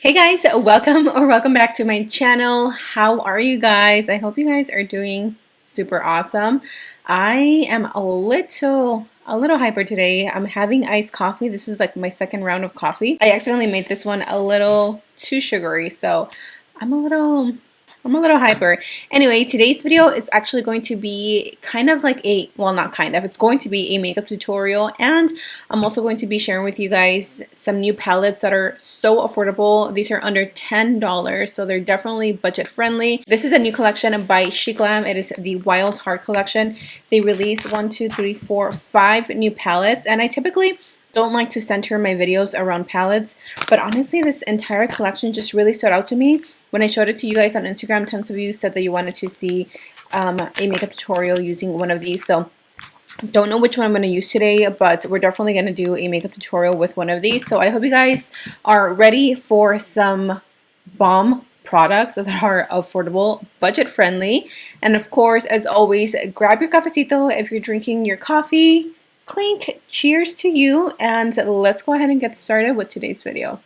Hey guys, welcome back to my channel. How are you guys? I hope you guys are doing super awesome. I am a little hyper today. I'm having iced coffee. This is like my second round of coffee. I accidentally made this one a little too sugary, so I'm a little I'm a little hyper. Anyway, today's video is actually going to be kind of like well, not kind of, it's going to be a makeup tutorial, and I'm also going to be sharing with you guys some new palettes that are so affordable. These are under $10, so they're definitely budget friendly. This is a new collection by Glam. It is the Wild Heart collection. They released 5 new palettes, and I typically don't like to center my videos around palettes, but honestly this entire collection just really stood out to me. When I showed it to you guys on Instagram, tons of you said that you wanted to see a makeup tutorial using one of these, so don't know which one I'm going to use today, but we're definitely going to do a makeup tutorial with one of these. So I hope you guys are ready for some bomb products that are affordable, budget friendly, and of course, as always, grab your cafecito if you're drinking your coffee. Clink, cheers to you, and let's go ahead and get started with today's video.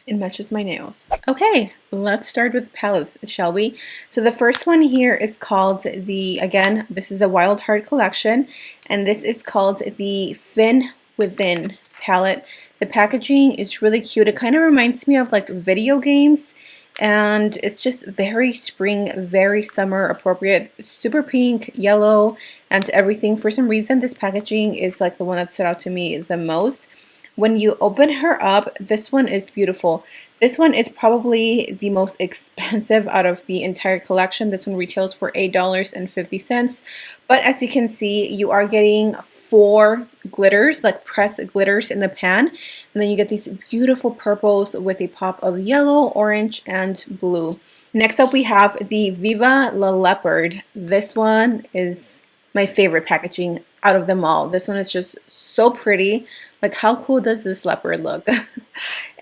It matches my nails. Okay, let's start with palettes, shall we? So the first one here is called again, this is a Wild Heart collection, and this is called the Fin Within palette. The packaging is really cute. It kind of reminds me of like video games, and it's just very spring, very summer appropriate. Super pink, yellow, and everything. For some reason, this packaging is like the one that stood out to me the most. When you open her up, this one is beautiful. This one is probably the most expensive out of the entire collection. This one retails for $8.50. But as you can see, you are getting 4 glitters, like pressed glitters in the pan. And then you get these beautiful purples with a pop of yellow, orange, and blue. Next up, we have the Viva La Leopard. This one is my favorite packaging out of them all. This one is just so pretty. Like, how cool does this leopard look?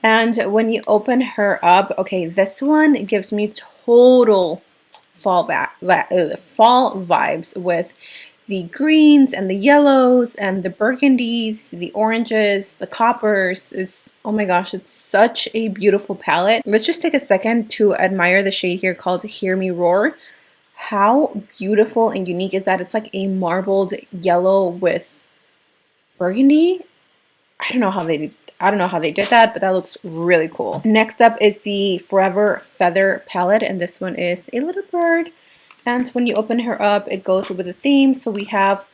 And when you open her up, okay, this one gives me total fall vibes with the greens and the yellows and the burgundies, the oranges, the coppers. Oh my gosh, it's such a beautiful palette. Let's just take a second to admire the shade here called Hear Me Roar. How beautiful and unique is that? It's like a marbled yellow with burgundy. I don't know how they did that, but that looks really cool. Next up is the Forever Feather palette, and this one is a little bird. And when you open her up, it goes with a theme. So we have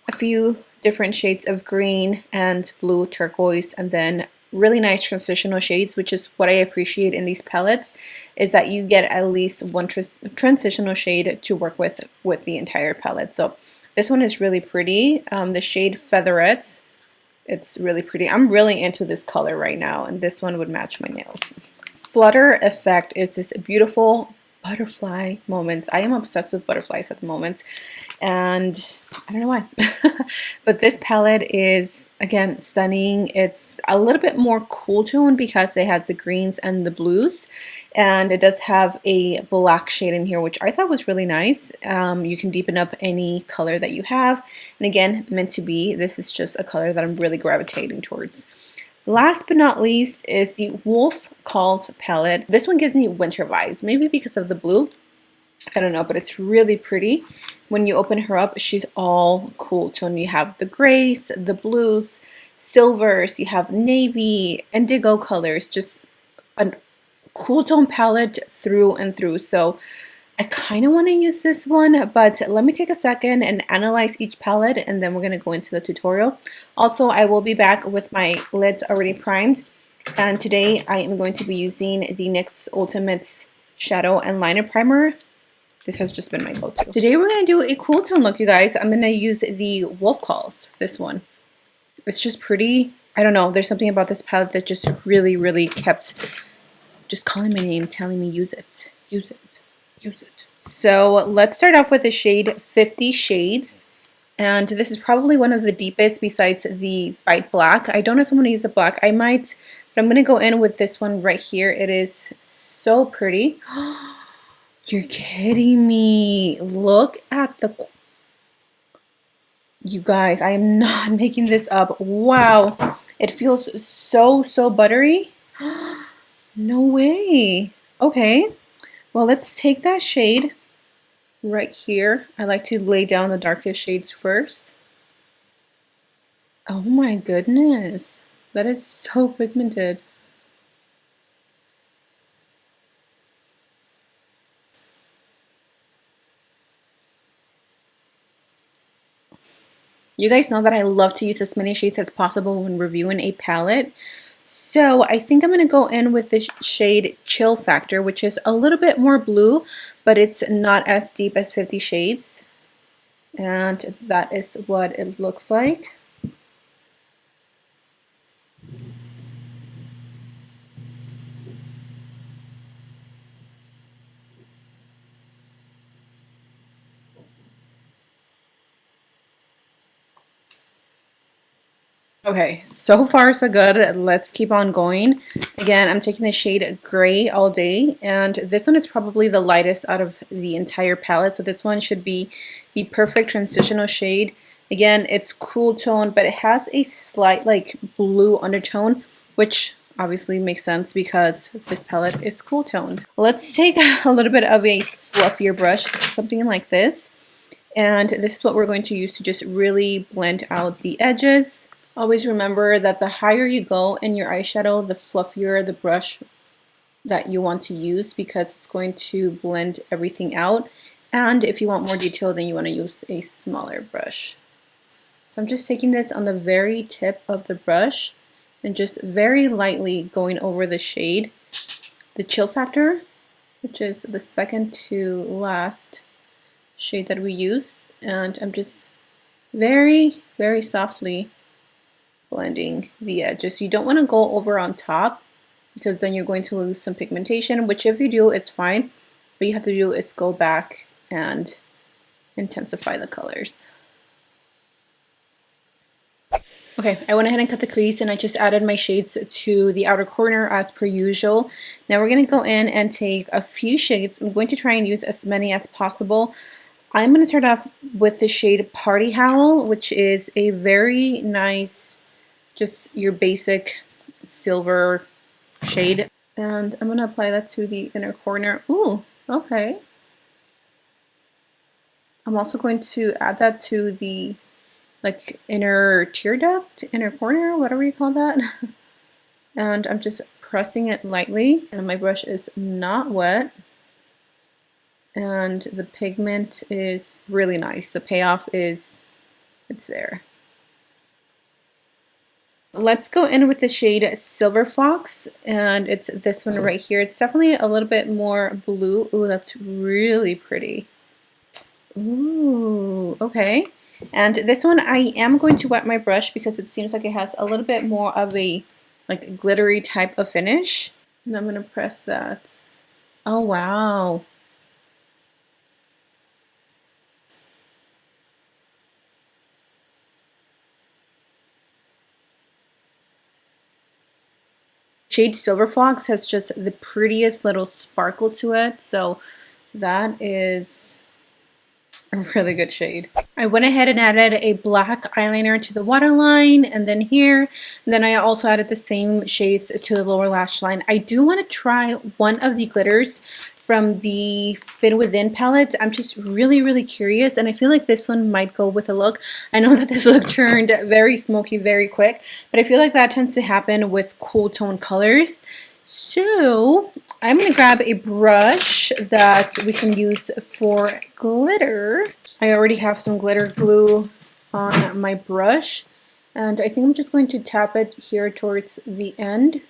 a few different shades of green and blue, turquoise, and then really nice transitional shades, which is what I appreciate in these palettes, is that you get at least one transitional shade to work with the entire palette. So this one is really pretty. The shade Featherettes, it's really pretty. I'm really into this color right now, and this one would match my nails. Flutter Effect is this beautiful butterfly moment. I am obsessed with butterflies at the moment, and I don't know why. But this palette is, again, stunning. It's a little bit more cool tone because it has the greens and the blues, and it does have a black shade in here, which I thought was really nice. You can deepen up any color that you have, and again, meant to be. This is just a color that I'm really gravitating towards. Last but not least is the Wolf Calls palette. This one gives me winter vibes, maybe because of the blue. I don't know, but it's really pretty. When you open her up, she's all cool tone. You have the grays, the blues, silvers, you have navy, indigo colors, just a cool tone palette through and through. So I kind of want to use this one, but let me take a second and analyze each palette, and then we're going to go into the tutorial. Also, I will be back with my lids already primed, and today I am going to be using the NYX Ultimates Shadow and Liner Primer. This has just been my go-to. Today we're going to do a cool tone look, you guys. I'm going to use the Wolf Calls, this one. It's just pretty. I don't know, there's something about this palette that just really kept just calling my name, telling me use it, use it. Use it. So let's start off with the shade 50 Shades, and this is probably one of the deepest besides the Bite Black. I don't know if I'm going to use a black. I might, but I'm going to go in with this one right here. It is so pretty. You're kidding me. Look at the You guys, I am not making this up. Wow. It feels so buttery. No way. Okay. Well, let's take that shade right here. I like to lay down the darkest shades first. Oh my goodness. That is so pigmented. You guys know that I love to use as many shades as possible when reviewing a palette. So I think I'm going to go in with this shade Chill Factor, which is a little bit more blue, but it's not as deep as 50 Shades. And that is what it looks like. Okay, so far so good. Let's keep on going. Again, I'm taking the shade Gray All Day, and this one is probably the lightest out of the entire palette, so this one should be the perfect transitional shade. Again, it's cool tone, but it has a slight like blue undertone, which obviously makes sense because this palette is cool toned. Let's take a little bit of a fluffier brush, something like this, and this is what we're going to use to just really blend out the edges. Always remember that the higher you go in your eyeshadow, the fluffier the brush that you want to use, because it's going to blend everything out. And if you want more detail, then you want to use a smaller brush. So I'm just taking this on the very tip of the brush and just very lightly going over the shade, the Chill Factor, which is the second to last shade that we used. And I'm just very softly blending the edges. You don't want to go over on top because then you're going to lose some pigmentation, which if you do, it's fine. What you have to do is go back and intensify the colors. Okay, I went ahead and cut the crease and I just added my shades to the outer corner as per usual. Now we're going to go in and take a few shades. I'm going to try and use as many as possible. I'm going to start off with the shade Party Howl, which is a very nice, just your basic silver shade. And I'm going to apply that to the inner corner. Ooh, okay. I'm also going to add that to the like inner tear duct, inner corner, whatever you call that. And I'm just pressing it lightly. And my brush is not wet. And the pigment is really nice. The payoff is, it's there. Let's go in with the shade Silver Fox, and it's this one right here. It's definitely a little bit more blue. Ooh, that's really pretty. Ooh, okay. And this one I am going to wet my brush because it seems like it has a little bit more of a like glittery type of finish. And I'm going to press that. Oh, wow. Shade Silver Fox has just the prettiest little sparkle to it, so that is a really good shade. I went ahead and added a black eyeliner to the waterline and then here. And then I also added the same shades to the lower lash line. I do want to try one of the glitters from the Fit Within palette. I'm just really curious, and I feel like this one might go with a look. I know that this look turned very smoky very quick, but I feel like that tends to happen with cool tone colors. So I'm going to grab a brush that we can use for glitter. I already have some glitter glue on my brush, and I think I'm just going to tap it here towards the end.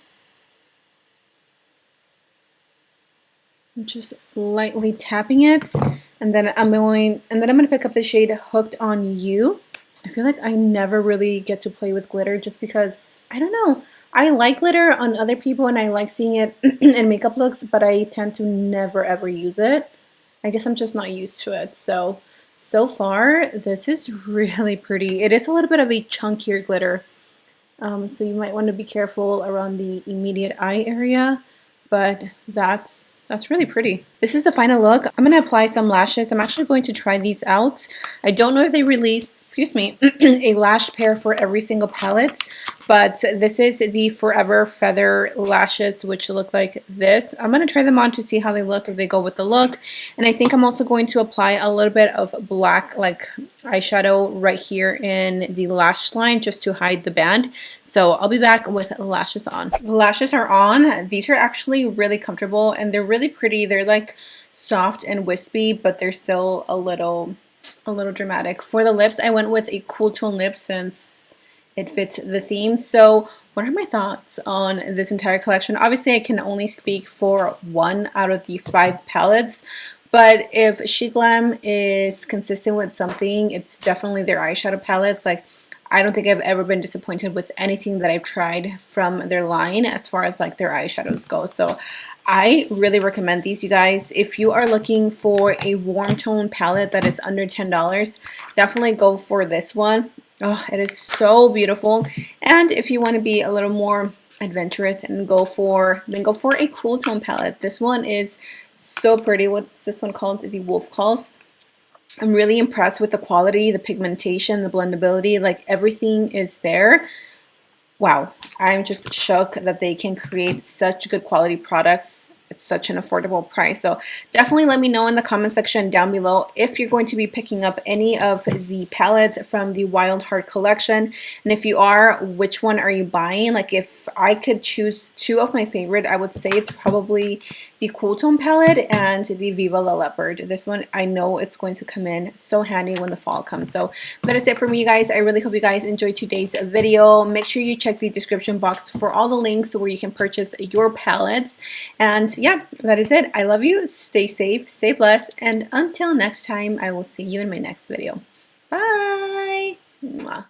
I'm just lightly tapping it, and then I'm going to pick up the shade Hooked on You. I feel like I never really get to play with glitter just because, I don't know, I like glitter on other people and I like seeing it in makeup looks, but I tend to never ever use it. I guess I'm just not used to it. So far, this is really pretty. It is a little bit of a chunkier glitter, so you might want to be careful around the immediate eye area, but that's really pretty. This is the final look. I'm going to apply some lashes. I'm actually going to try these out. I don't know if they released excuse me, a lash pair for every single palette, but this is the Forever Feather lashes, which look like this. I'm going to try them on to see how they look, if they go with the look. And I think I'm also going to apply a little bit of black like eyeshadow right here in the lash line just to hide the band. So I'll be back with lashes on. The lashes are on. These are actually really comfortable and they're really pretty. They're like soft and wispy, but they're still a little dramatic. For the lips, I went with a cool tone lip since it fits the theme. So what are my thoughts on this entire collection? Obviously, I can only speak for one out of the 5 palettes, but if Glam is consistent with something, it's definitely their eyeshadow palettes. Like, I don't think I've ever been disappointed with anything that I've tried from their line as far as like their eyeshadows go. So I really recommend these, you guys. If you are looking for a warm tone palette that is under $10, definitely go for this one. Oh, it is so beautiful. And if you want to be a little more adventurous and go for a cool tone palette, this one is so pretty. What's this one called? The Wolf Calls. I'm really impressed with the quality, the pigmentation, the blendability, like everything is there. Wow, I'm just shook that they can create such good quality products at such an affordable price. So definitely let me know in the comment section down below if you're going to be picking up any of the palettes from the Wild Heart collection. And if you are, which one are you buying? Like if I could choose 2 of my favorite, I would say it's probably the Cool Tone palette and the Viva La Leopard. This one, I know it's going to come in so handy when the fall comes. So that is it for me, you guys. I really hope you guys enjoyed today's video. Make sure you check the description box for all the links where you can purchase your palettes. And yeah, that is it. I love you. Stay safe, stay blessed, and until next time, I will see you in my next video. Bye! Mwah.